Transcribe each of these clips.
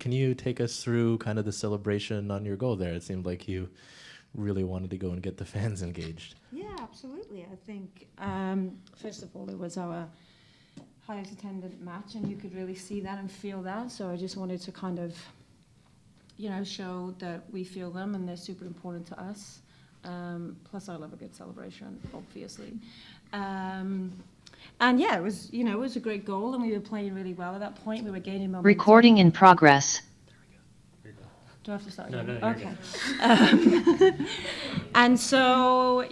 Can you take us through kind of the celebration on your goal there? It seemed like you really wanted to go and get the fans engaged. Yeah, absolutely. I think, first of all, it was our highest attended match, and you could really see that and feel that. So I just wanted to kind of, show that we feel them and they're super important to us. Plus, I love a good celebration, obviously. And yeah, it was a great goal, and we were playing really well at that point. We were gaining momentum. Recording in progress. Do I have to start No, again? no, Okay. And so,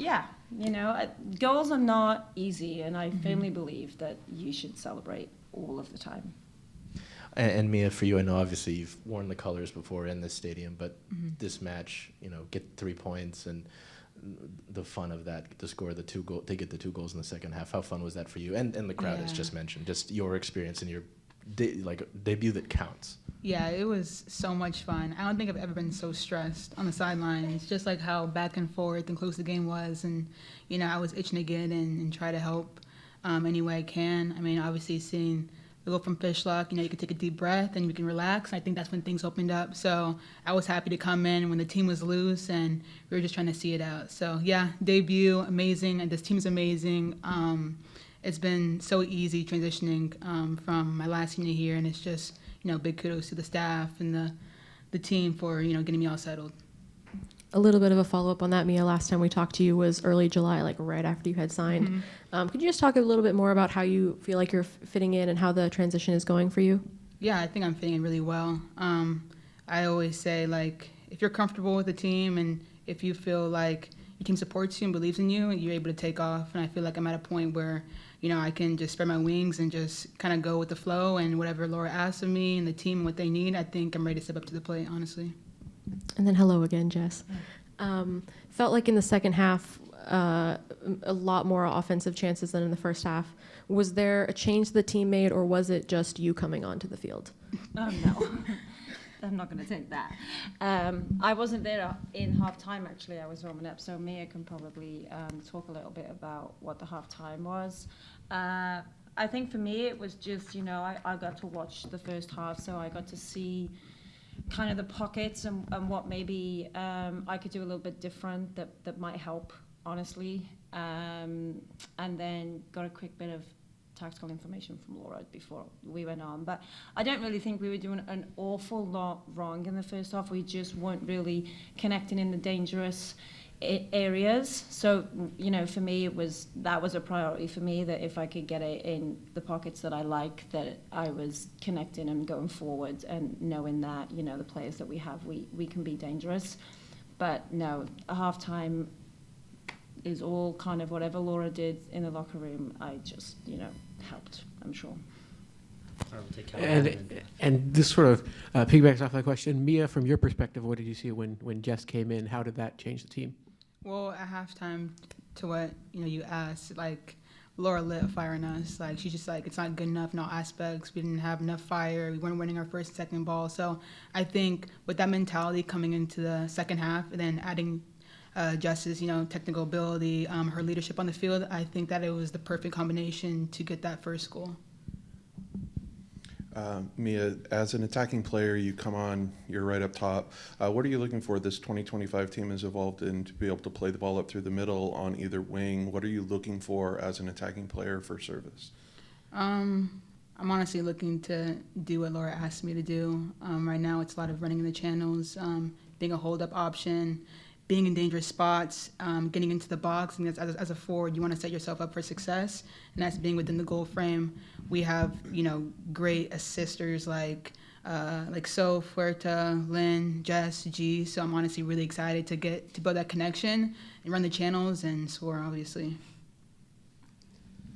goals are not easy, and I firmly believe that you should celebrate all of the time. And Mia, for you, I know obviously you've worn the colors before in this stadium, but this match, get 3 points and the fun of that, to score to get the 2 goals in the second half. How fun was that for you? And the crowd, as just mentioned, just your experience and your debut that counts. Yeah, it was so much fun. I don't think I've ever been so stressed on the sidelines, just like how back and forth and close the game was. And, I was itching to get in and try to help any way I can. I mean, obviously seeing the goal from Fishlock, you can take a deep breath and you can relax. I think that's when things opened up. So I was happy to come in when the team was loose and we were just trying to see it out. So, yeah, debut, amazing. And this team's amazing. It's been so easy transitioning from my last unit here, and it's just, big kudos to the staff and the team for, getting me all settled. A little bit of a follow-up on that, Mia. Last time we talked to you was early July, like right after you had signed. Could you just talk a little bit more about how you feel like you're fitting in and how the transition is going for you? Yeah, I think I'm fitting in really well. I always say, if you're comfortable with the team and if you feel like your team supports you and believes in you, you're able to take off. And I feel like I'm at a point where, I can just spread my wings and just kind of go with the flow, and whatever Laura asks of me and the team and what they need, I think I'm ready to step up to the plate, honestly. And then hello again, Jess. Felt like in the second half, a lot more offensive chances than in the first half. Was there a change the team made, or was it just you coming onto the field? Oh, no. I'm not going to take that. I wasn't there in half-time, actually. I was warming up, so Mia can probably talk a little bit about what the half-time was. I think for me it was just, I got to watch the first half, so I got to see kind of the pockets and what maybe I could do a little bit different that might help, honestly. And then got a quick bit of tactical information from Laura before we went on. But I don't really think we were doing an awful lot wrong in the first half. We just weren't really connecting in the dangerous areas. So, for me, that was a priority for me, that if I could get it in the pockets that I like, that I was connecting and going forward and knowing that, the players that we have, we can be dangerous. But no, a half-time is all kind of whatever Laura did in the locker room, I just, helped, I'm sure. And this sort of piggybacks off that question. Mia, from your perspective, what did you see when Jess came in? How did that change the team? Well, at halftime, to what you asked, Laura lit a fire in us. She's just it's not good enough in all aspects. We didn't have enough fire. We weren't winning our first and second ball. So I think with that mentality coming into the second half, and then adding Jess's technical ability, her leadership on the field, I think that it was the perfect combination to get that first goal. Mia, as an attacking player, you come on, you're right up top. What are you looking for? This 2025 team has evolved in to be able to play the ball up through the middle on either wing. What are you looking for as an attacking player for service? I'm honestly looking to do what Laura asked me to do. Right now, it's a lot of running in the channels, being a hold-up option, being in dangerous spots, getting into the box. And as a forward, you want to set yourself up for success, and that's being within the goal frame. We have, great assisters like Soph, Huerta, Lynn, Jess, G. So I'm honestly really excited to build that connection and run the channels and score, obviously.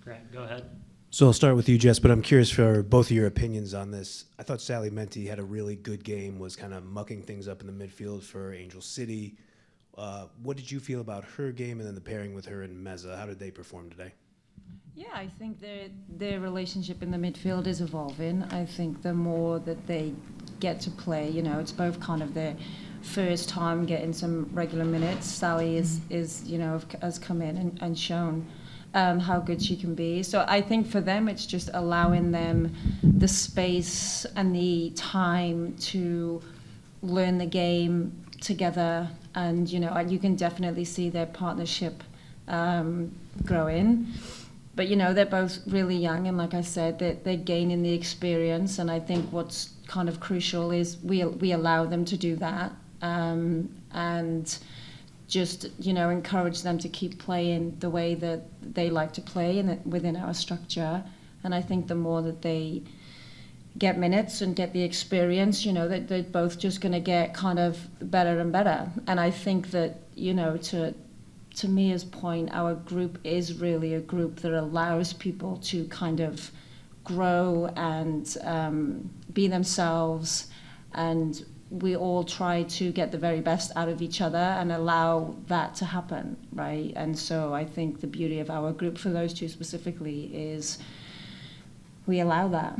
Grant, go ahead. So I'll start with you, Jess, but I'm curious for both of your opinions on this. I thought Sally Menti had a really good game, was kind of mucking things up in the midfield for Angel City. What did you feel about her game and then the pairing with her and Meza? How did they perform today? Yeah, I think their relationship in the midfield is evolving. I think the more that they get to play, it's both kind of their first time getting some regular minutes. Sally has come in and shown how good she can be. So I think for them, it's just allowing them the space and the time to learn the game together. And, you can definitely see their partnership growing. But, they're both really young. And like I said, they're gaining the experience. And I think what's kind of crucial is we allow them to do that. And just, encourage them to keep playing the way that they like to play within our structure. And I think the more that they get minutes and get the experience, that they're both just going to get kind of better and better. And I think that, to Mia's point, our group is really a group that allows people to kind of grow and be themselves, and we all try to get the very best out of each other and allow that to happen, right? And so I think the beauty of our group for those two specifically is we allow that.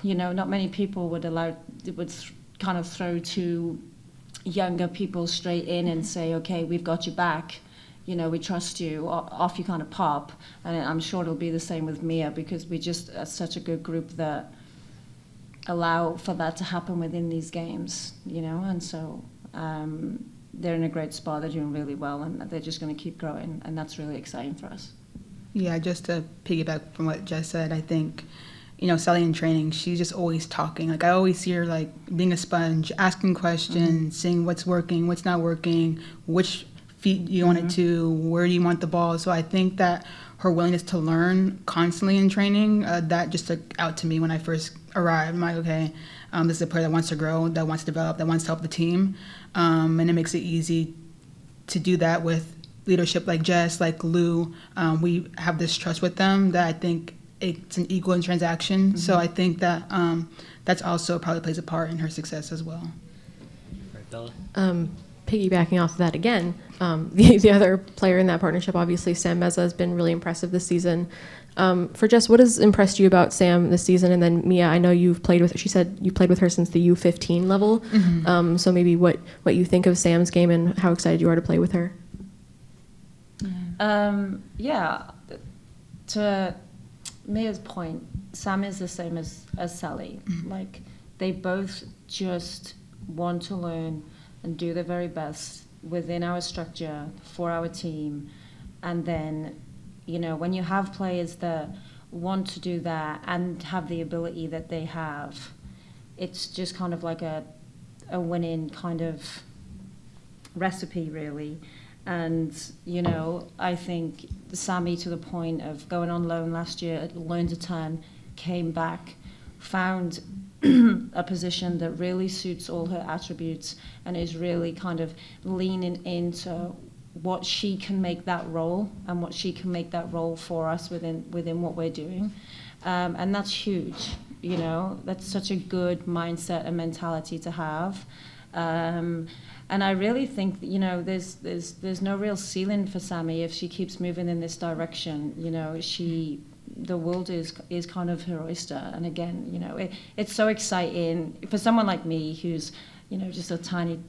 Not many people would kind of throw two younger people straight in and say, okay, we've got your back, we trust you, off you kind of pop. And I'm sure it'll be the same with Mia, because we just are such a good group that allow for that to happen within these games, and so they're in a great spot. They're doing really well, and they're just going to keep growing, and that's really exciting for us. Yeah, just to piggyback from what Jess said, I think, Sally in training, she's just always talking. Like, I always see her, like, being a sponge, asking questions, seeing what's working, what's not working, which feet do you want it to, where do you want the ball. So I think that her willingness to learn constantly in training, that just stuck out to me when I first arrived. I'm like, okay, this is a player that wants to grow, that wants to develop, that wants to help the team. And it makes it easy to do that with leadership like Jess, like Lou. We have this trust with them that I think it's an equal transaction. So I think that that's also probably plays a part in her success as well. Right, Bella? Piggybacking off of that again, the other player in that partnership, obviously, Sam Meza, has been really impressive this season. For Jess, what has impressed you about Sam this season? And then Mia, I know you've played with her. She said you played with her since the U15 level. So maybe what you think of Sam's game and how excited you are to play with her. Yeah, to Mia's point, Sam is the same as Sally. Like, they both just want to learn and do their very best within our structure for our team. And then, when you have players that want to do that and have the ability that they have, it's just kind of like a winning kind of recipe, really. And, I think Sammy, to the point of going on loan last year, learned a ton, came back, found a position that really suits all her attributes, and is really kind of leaning into what she can make that role and what she can make that role for us within what we're doing. And that's huge, that's such a good mindset and mentality to have. And I really think that, there's no real ceiling for Sammy if she keeps moving in this direction. The world is kind of her oyster. And again, it's so exciting for someone like me who's, just a tiny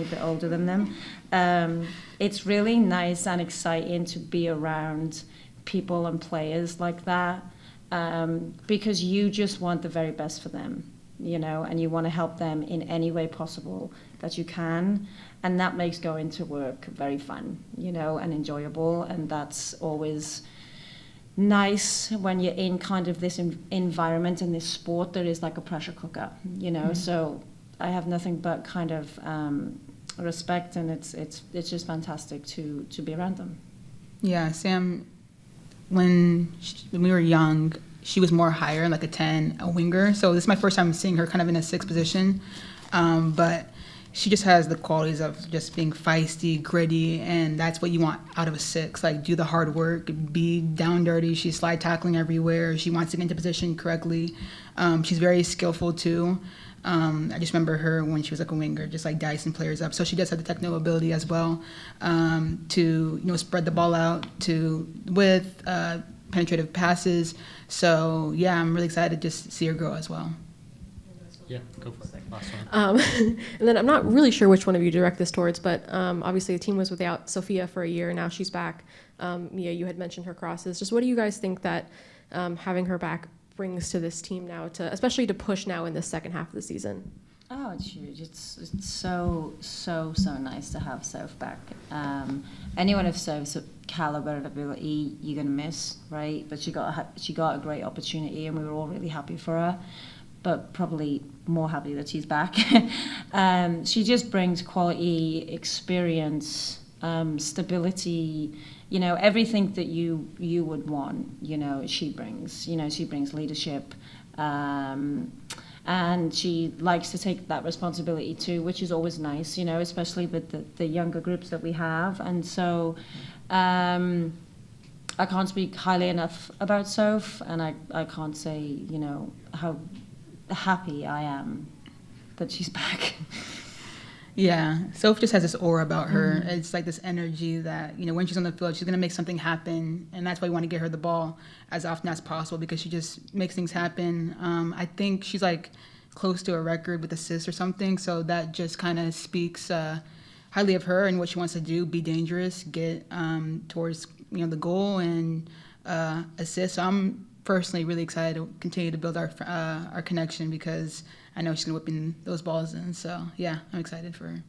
bit older than them. It's really nice and exciting to be around people and players like that, because you just want the very best for them, and you want to help them in any way possible that you can. And that makes going to work very fun, and enjoyable. And that's always nice when you're in kind of this environment in this sport that is like a pressure cooker, So I have nothing but kind of respect, and it's just fantastic to be around them. Yeah, Sam, when we were young, she was more higher, like a 10, a winger. So this is my first time seeing her kind of in a 6 position. But she just has the qualities of just being feisty, gritty, and that's what you want out of a 6. Like, do the hard work, be down dirty. She's slide tackling everywhere. She wants to get into position correctly. She's very skillful too. I just remember her when she was like a winger, just like dicing players up. So she does have the technical ability as well, to spread the ball out with penetrative passes. So yeah, I'm really excited to just see her grow as well. Yeah, go for it. Last one. And then I'm not really sure which one of you direct this towards, but obviously the team was without Sophia for a year, and now she's back. Mia, you had mentioned her crosses. Just what do you guys think that having her back brings to this team now, especially to push now in the second half of the season? Oh, it's huge. It's so nice to have Soph back. Anyone of Soph's caliber and ability, you're gonna miss, right? But she got a great opportunity, and we were all really happy for her. But probably more happy that she's back. She just brings quality, experience, stability. You know, everything that you would want. You know, she brings. You know, she brings leadership. And she likes to take that responsibility too, which is always nice, you know, especially with the younger groups that we have. And so I can't speak highly enough about Soph, and I can't say, you know, how happy I am that she's back. Yeah, Soph just has this aura about her. It's like this energy that, you know, when she's on the field, she's going to make something happen. And that's why we want to get her the ball as often as possible, because she just makes things happen. I think she's like close to a record with assists or something. So that just kind of speaks highly of her and what she wants to do, be dangerous, get towards, you know, the goal and assist. So I'm personally really excited to continue to build our connection, because I know she's going to whip in those balls in. So, yeah, I'm excited for her.